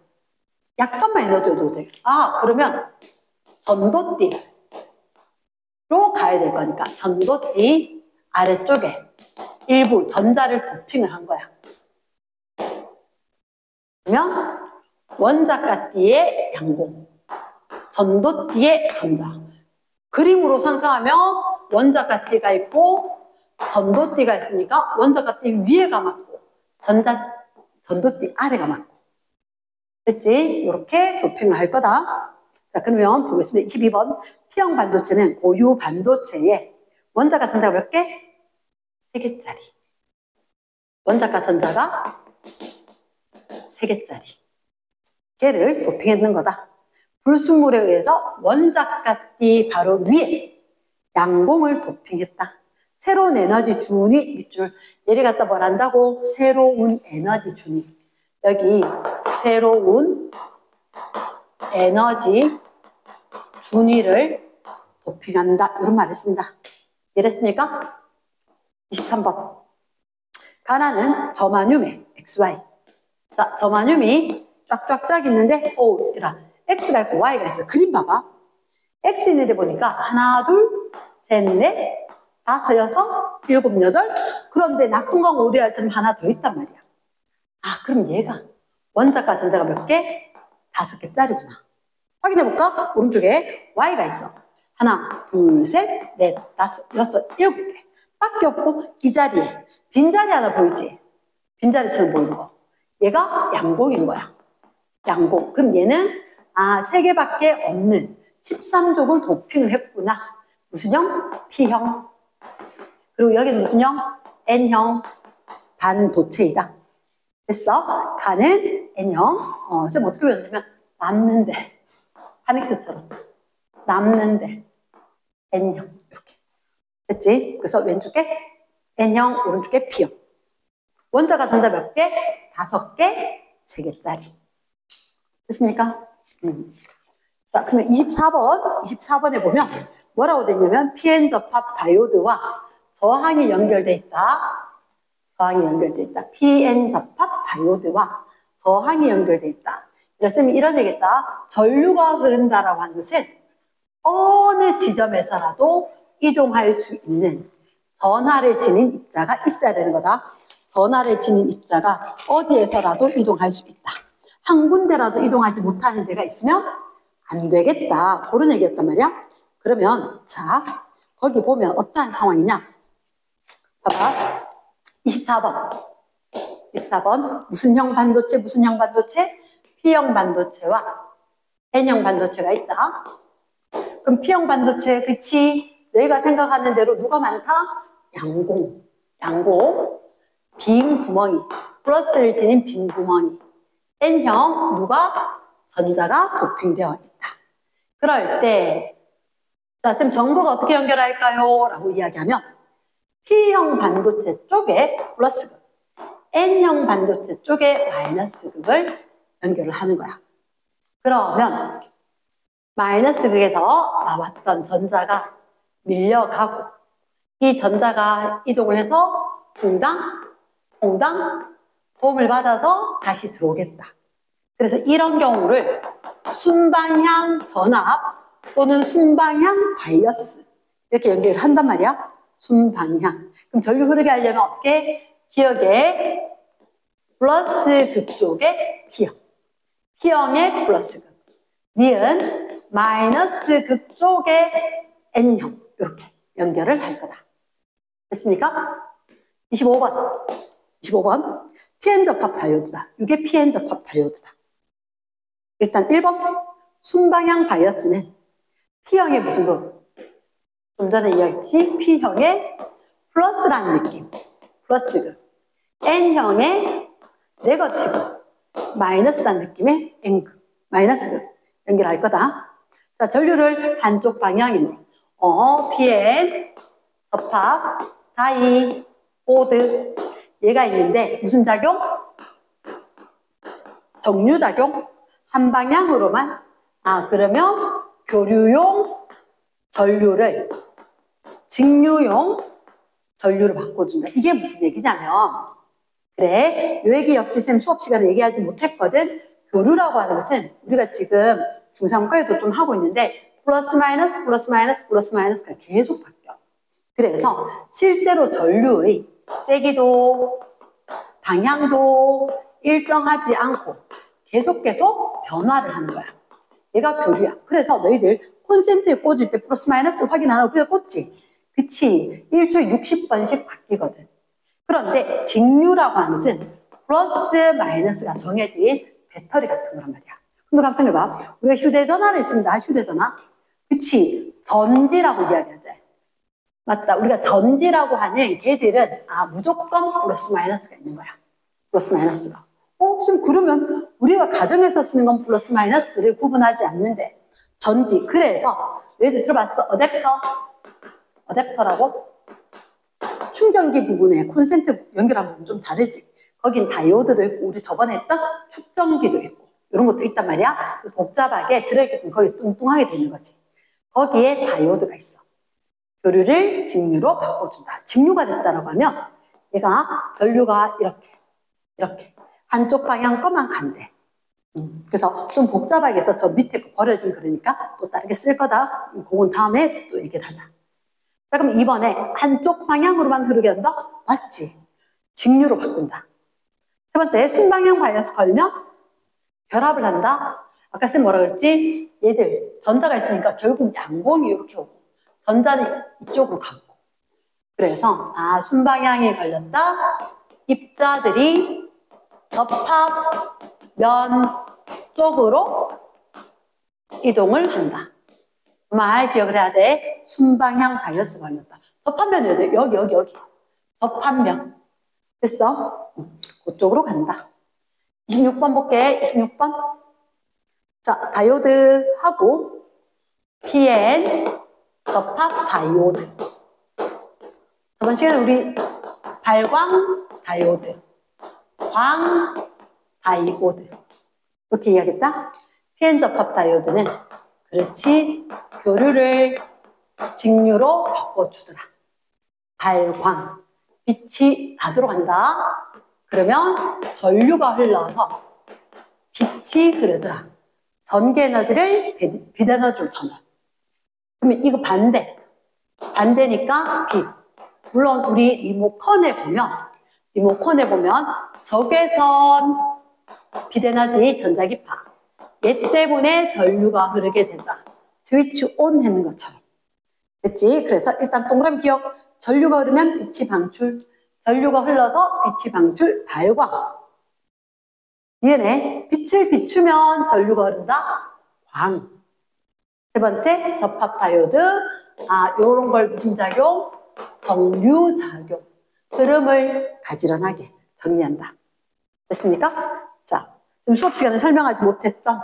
약간만 에너지 줘도 돼. 아, 그러면 전도띠로 가야 될 거니까 전도띠 아래쪽에 일부 전자를 도핑을 한 거야. 그러면 원자가띠의 양공, 전도띠의 전자. 그림으로 상상하면 원자가띠가 있고 전도띠가 있으니까 원자가띠 위에가 맞고 전도띠 아래가 맞고. 됐지? 이렇게 도핑을 할 거다. 자, 그러면 보겠습니다. 22번. P형 반도체는 고유 반도체에 원자가 전자가 몇 개? 3개짜리. 원자가 전자가 3개짜리. 걔를 도핑했는 거다. 불순물에 의해서 원자가띠 바로 위에 양공을 도핑했다. 새로운 에너지 준위 밑줄. 얘를 갖다 뭘 한다고? 새로운 에너지 준위. 여기 새로운 에너지 준위를 도핑한다. 이런 말을 씁니다. 이해됐습니까? 23번. 가나는 저마뮴의 XY. 자, 저마뮴이 쫙쫙쫙 있는데, 이라. X가 있고 Y가 있어. 그림 봐봐. X 있는데 보니까 하나, 둘, 셋, 넷, 다섯, 여섯, 일곱, 여덟. 그런데 낙동강 오리알처럼 하나 더 있단 말이야. 아, 그럼 얘가 원자과 전자가 몇 개? 5개짜리구나. 확인해볼까? 오른쪽에 Y가 있어. 하나, 둘, 셋, 넷, 다섯, 여섯, 일곱 개. 밖에 없고 이 자리에 빈자리 하나 보이지? 빈자리처럼 보이는 거. 얘가 양봉인 거야. 양봉. 그럼 얘는 3개밖에 없는 13족을 도핑을 했구나. 무슨 형? P형. 그리고 여기는 무슨 형? N형. 반도체이다. 됐어? 가는 N형. 쌤 어떻게 배웠냐면 남는데. 파닉스처럼. 남는데. N형. 이렇게. 됐지? 그래서 왼쪽에 N형, 오른쪽에 P형. 원자가 전자 몇 개? 5개, 3개짜리. 됐습니까? 자, 그러면 24번에 보면 뭐라고 됐냐면 PN 접합 다이오드와 저항이 연결돼 있다. 저항이 연결돼 있다. PN 접합 다이오드와 저항이 연결돼 있다. 쌤이 이런 얘기겠다. 전류가 흐른다라고 하는 것은 어느 지점에서라도 이동할 수 있는 전하를 지닌 입자가 있어야 되는 거다. 전하를 지닌 입자가 어디에서라도 이동할 수 있다. 한 군데라도 이동하지 못하는 데가 있으면 안 되겠다. 그런 얘기였단 말이야. 그러면 자, 거기 보면 어떠한 상황이냐. 봐봐. 24번. 무슨 형 반도체, 무슨 형 반도체? P형 반도체와 N형 반도체가 있다. 그럼 P형 반도체, 그치? 내가 생각하는 대로 누가 많다? 양공. 빈 구멍이. 플러스를 지닌 빈 구멍이. N형, 누가? 전자가 도핑되어 있다. 그럴 때, 자, 쌤 전구가 어떻게 연결할까요? 라고 이야기하면, P형 반도체 쪽에 플러스극, N형 반도체 쪽에 마이너스극을 연결을 하는 거야. 그러면, 마이너스극에서 나왔던 전자가 밀려가고, 이 전자가 이동을 해서 동당 도움을 받아서 다시 들어오겠다. 그래서 이런 경우를 순방향 전압 또는 순방향 바이어스 이렇게 연결을 한단 말이야. 순방향. 그럼 전류 흐르게 하려면 어떻게? 기억에 플러스 극 쪽에 P형. P형의 플러스 극. 니은 마이너스 극 쪽에 N형. 이렇게 연결을 할 거다. 됐습니까? 25번. PN 접합 다이오드다. 이게 PN 접합 다이오드다. 일단 1번. 순방향 바이어스는 P형의 무슨 극? 좀 전에 이야기했지? P형의 플러스라는 느낌. 플러스 극. N형의 네거티브. 마이너스라는 느낌의 N극. 마이너스 극. 연결할 거다. 자, 전류를 한쪽 방향이므로. PN 접합 다이오드. 얘가 있는데 무슨 작용? 정류작용. 한 방향으로만. 그러면 교류용 전류를 직류용 전류로 바꿔준다. 이게 무슨 얘기냐면, 그래, 이 얘기 역시 쌤 수업 시간에 얘기하지 못했거든. 교류라고 하는 것은 우리가 지금 중3과에도 좀 하고 있는데 플러스 마이너스가 계속 바뀌어. 그래서 실제로 전류의 세기도 방향도 일정하지 않고 계속 변화를 하는 거야. 얘가 교류야. 그래서 너희들 콘센트에 꽂을 때 플러스 마이너스 확인 안 하고 그냥 꽂지. 그치? 1초에 60번씩 바뀌거든. 그런데 직류라고 하는 것은 플러스 마이너스가 정해진 배터리 같은 거란 말이야. 그럼 한번 생각해봐. 우리가 휴대전화를 씁니다. 휴대전화. 그치? 전지라고 이야기하자. 맞다. 우리가 전지라고 하는 걔들은 무조건 플러스 마이너스가 있는 거야. 플러스 마이너스가. 지금 그러면 우리가 가정에서 쓰는 건 플러스 마이너스를 구분하지 않는데 전지. 그래서 너희들 들어봤어? 어댑터라고? 충전기 부분에 콘센트 연결한 부분 좀 다르지. 거긴 다이오드도 있고 우리 저번에 했던 축전기도 있고 이런 것도 있단 말이야. 그래서 복잡하게 들어있게끔 거기 뚱뚱하게 되는 거지. 거기에 다이오드가 있어. 교류를 직류로 바꿔준다. 직류가 됐다라고 하면 얘가 전류가 이렇게 한쪽 방향 것만 간대. 그래서 좀 복잡하게 해서 저 밑에 거 버려주면 그러니까 또 다르게 쓸 거다. 그건 다음에 또 얘기를 하자. 자, 그럼 이번에 한쪽 방향으로만 흐르게 한다? 맞지? 직류로 바꾼다. 세 번째, 순방향 바이어스 걸면 결합을 한다. 아까 쌤 뭐라 그랬지? 얘들 전자가 있으니까 결국 양봉이 이렇게 오고 전자는 이쪽으로 갔고. 그래서 순방향이 걸렸다. 입자들이 접합면 쪽으로 이동을 한다. 그 말 기억을 해야 돼. 순방향 바이어스 걸렸다. 접합면이 어디? 여기. 접합면. 됐어? 그쪽으로 간다. 26번 볼게. 26번. 자, 다이오드하고 PN 접합 다이오드. 저번 시간에 우리 발광 다이오드, 광 다이오드 이렇게 이야기했다. PN 접합 다이오드는 그렇지 교류를 직류로 바꿔주더라. 발광, 빛이 나도록 한다. 그러면 전류가 흘러서 빛이 흐르더라. 전기 에너지를 빛 에너지로 전환. 그러면 이거 반대니까 빛. 물론 우리 리모컨에 보면 적외선 빛 에너지 전자기파. 얘 때문에 전류가 흐르게 된다. 스위치 온 했는 것처럼. 됐지? 그래서 일단 동그라미 기억. 전류가 흐르면 빛이 방출. 전류가 흘러서 빛이 방출, 발광. 이해네? 빛을 비추면 전류가 흐른다. 광. 세 번째, 접합 다이오드. 요런 걸 무슨 작용? 정류작용. 흐름을 가지런하게 정리한다. 됐습니까? 자, 지금 수업 시간에 설명하지 못했던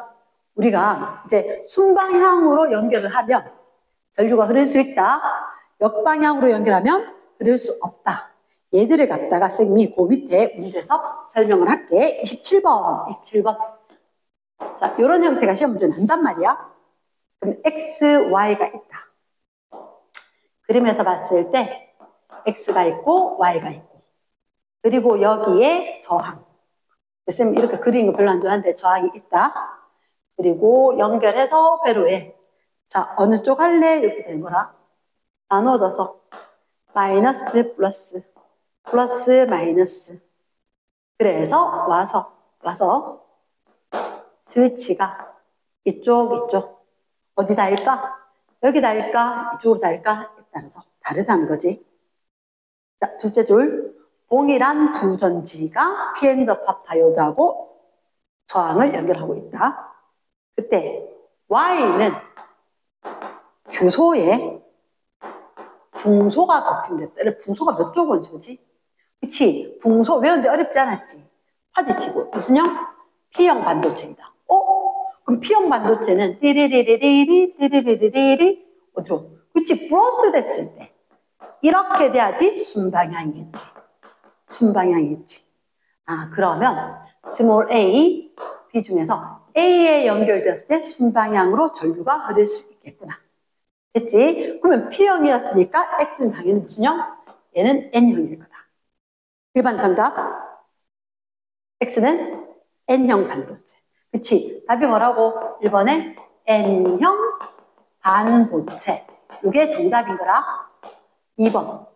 우리가 이제 순방향으로 연결을 하면 전류가 흐를 수 있다. 역방향으로 연결하면 흐를 수 없다. 얘들을 갖다가 쌤이 그 밑에 문제에서 설명을 할게. 27번. 자, 이런 형태가 시험 문제 난단 말이야. 그럼 X, Y가 있다. 그림에서 봤을 때 X가 있고 Y가 있고 그리고 여기에 저항. 쌤 이렇게 그리는 거 별로 안 좋아하는데 저항이 있다. 그리고 연결해서 회로에 자, 어느 쪽 할래? 이렇게 되는 거라. 나눠져서 마이너스 플러스 마이너스. 그래서 와서 스위치가 이쪽 어디 닿을까? 여기 닿을까? 이쪽으로 닿을까? 에 따라서 다르다는 거지. 자, 둘째 줄. 동일한 두 전지가 PN 접합 다이오드하고 저항을 연결하고 있다. 그때 Y는 규소에 붕소가 도핑됐다. 붕소가 몇 쪽 원소지? 그치? 붕소 외우는데 어렵지 않았지? 파지티브. 무슨 형? P형 반도체이다. 그럼 P형 반도체는 띠리리리리 어디로? 그치? 플러스 됐을 때 이렇게 돼야지 순방향이겠지. 그러면 스몰 a, B 중에서 A에 연결되었을 때 순방향으로 전류가 흐를 수 있겠구나. 됐지? 그러면 P형이었으니까 X는 당연히 무슨 형? 얘는 N형일 거다. 일반 정답. X는 N형 반도체. 그치? 답이 뭐라고? 1번에 N형 반도체. 이게 정답인 거라. 2번.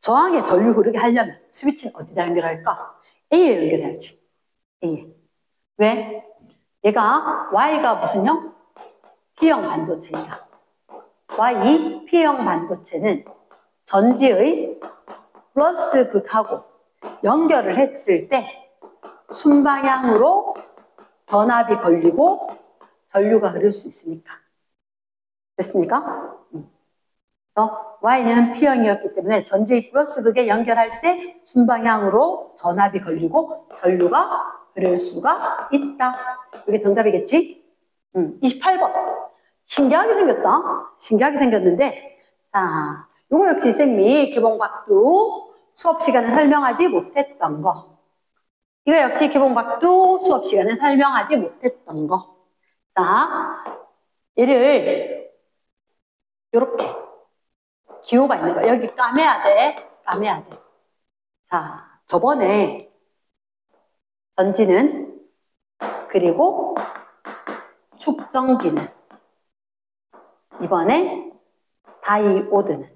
저항에 전류 흐르게 하려면 스위치는 어디다 연결할까? A에 연결해야지. A에. 왜? 얘가 Y가 무슨 형? P형 반도체이다. Y, P형 반도체는 전지의 플러스 극하고 연결을 했을 때 순방향으로 전압이 걸리고 전류가 흐를 수 있으니까. 됐습니까? 그래서 Y는 P형이었기 때문에 전지의 플러스 극에 연결할 때 순방향으로 전압이 걸리고 전류가 흐를 수가 있다. 이게 정답이겠지? 28번. 신기하게 생겼다. 신기하게 생겼는데, 자, 요거 역시 쌤이 기본각도 수업 시간에 설명하지 못했던 거. 이거 역시 기본각도 수업 시간에 설명하지 못했던 거. 자, 얘를 이렇게 기호가 있는 거야. 여기 까매야 돼. 까매야 돼. 자, 저번에 전지는 그리고 축전기는 이번에 다이오드는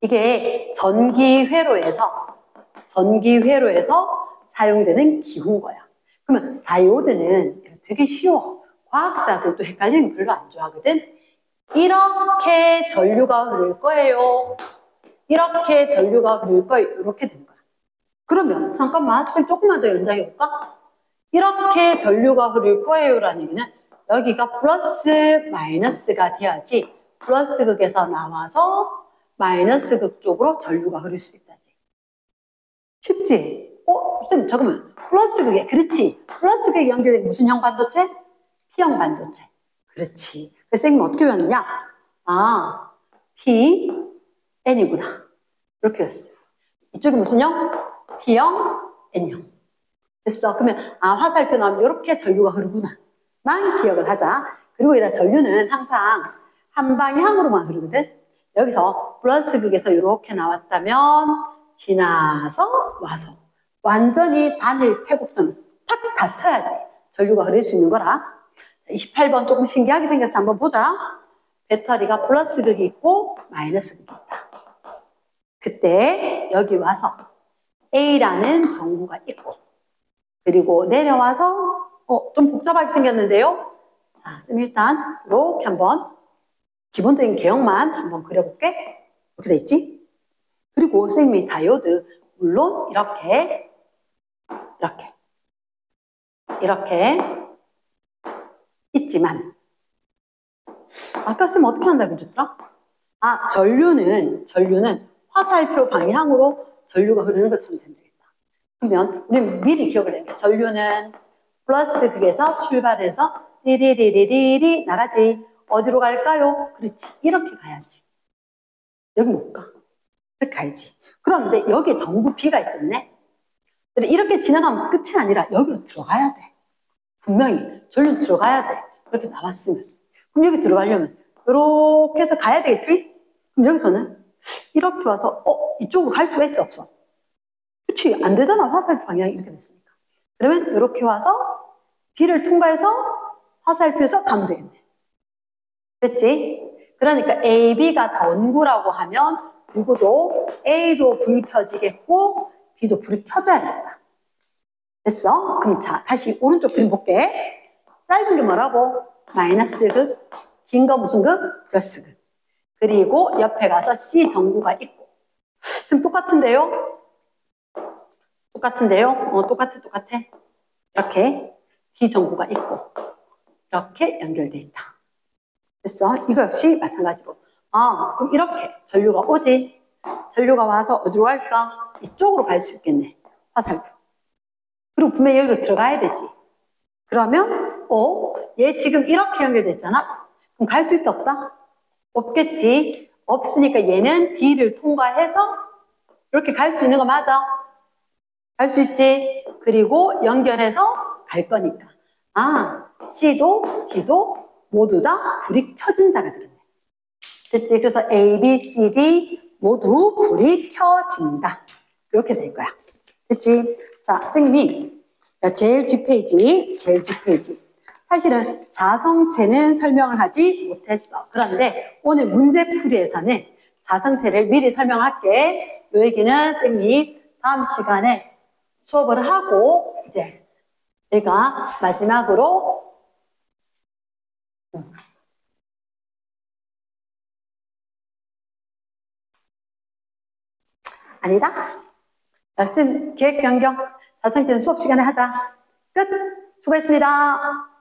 이게 전기회로에서 사용되는 기호인 거야. 그러면 다이오드는 되게 쉬워. 과학자들도 헷갈리는 거 별로 안 좋아하거든. 이렇게 전류가 흐를 거예요. 이렇게 전류가 흐를 거예요. 이렇게 되는 거야. 그러면 잠깐만, 쌤 조금만 더 연장해 볼까? 이렇게 전류가 흐를 거예요 라는 얘기는 여기가 플러스 마이너스가 돼야지 플러스 극에서 나와서 마이너스 극 쪽으로 전류가 흐를 수 있다지. 쉽지? 쌤 잠깐만, 플러스 극에, 그렇지, 플러스 극에 연결된 무슨 형 반도체? P형 반도체. 그렇지. 그래서 쌤이 어떻게 배웠느냐? 아, P, N이구나. 이렇게 했어요. 이쪽이 무슨 형? P형, N형. 됐어. 그러면 화살표 나오면 이렇게 전류가 흐르구나 만 기억을 하자. 그리고 이런 전류는 항상 한 방향으로만 흐르거든. 여기서 플러스 극에서 이렇게 나왔다면 지나서 와서 완전히 단일 폐곡선은 탁 닫혀야지 전류가 흐를 수 있는 거라. 28번 조금 신기하게 생겨서 한번 보자. 배터리가 플러스 극이 있고 마이너스 극이 있다. 그때 여기 와서 A라는 전구가 있고, 그리고 내려와서 좀 복잡하게 생겼는데요. 자, 쌤 일단 이렇게 한번 기본적인 개형만 한번 그려볼게. 이렇게 돼 있지? 그리고 쌤이 다이오드 물론 이렇게 있지만 아까 쌤 어떻게 한다고 그랬더라? 아, 전류는 화살표 방향으로 전류가 흐르는 것처럼 된다겠다. 그러면 우리는 미리 기억을 해야 돼. 전류는 플러스 극에서 출발해서 리리리리리 나가지. 어디로 갈까요? 그렇지. 이렇게 가야지. 여기 못 가. 이렇게 가야지. 그런데 여기에 전구 B가 있었네. 이렇게 지나가면 끝이 아니라 여기로 들어가야 돼. 분명히 전류 들어가야 돼. 이렇게 나왔으면. 그럼 여기 들어가려면 이렇게 해서 가야 되겠지? 그럼 여기서는 이렇게 와서 이쪽으로 갈 수가 있어, 없어? 그치, 안 되잖아. 화살표 방향이 이렇게 됐으니까. 그러면 이렇게 와서 B를 통과해서 화살표에서 가면 되겠네. 됐지? 그러니까 A, B가 전구라고 하면 누구도 A도 불이 켜지겠고 B도 불이 켜져야겠다. 됐어? 그럼 자, 다시 오른쪽 그림 볼게. 짧은 게 뭐라고? 마이너스 극, 긴 거 무슨 극? 플러스 극. 그리고 옆에 가서 C 전구가 있고. 지금 똑같은데요? 똑같아. 이렇게 D 전구가 있고 이렇게 연결돼 있다. 됐어? 이거 역시 마찬가지로. 그럼 이렇게 전류가 오지. 전류가 와서 어디로 갈까? 이쪽으로 갈 수 있겠네. 화살표. 그리고 분명히 여기로 들어가야 되지. 그러면 얘 지금 이렇게 연결됐잖아. 그럼 갈 수 있다 없다? 없겠지. 없으니까 얘는 D를 통과해서 이렇게 갈 수 있는 거 맞아? 갈 수 있지. 그리고 연결해서 갈 거니까. C도 D도 모두 다 불이 켜진다가 되겠네. 됐지? 그래서 A, B, C, D 모두 불이 켜진다. 이렇게 될 거야. 됐지? 자, 선생님이 제일 뒷페이지. 사실은 자성체는 설명을 하지 못했어. 그런데 오늘 문제풀이에서는 자성체를 미리 설명할게. 이 얘기는 선생님이 다음 시간에 수업을 하고 이제 내가 마지막으로 아니다. 쌤 기획 변경. 자성체는 수업 시간에 하자. 끝. 수고했습니다.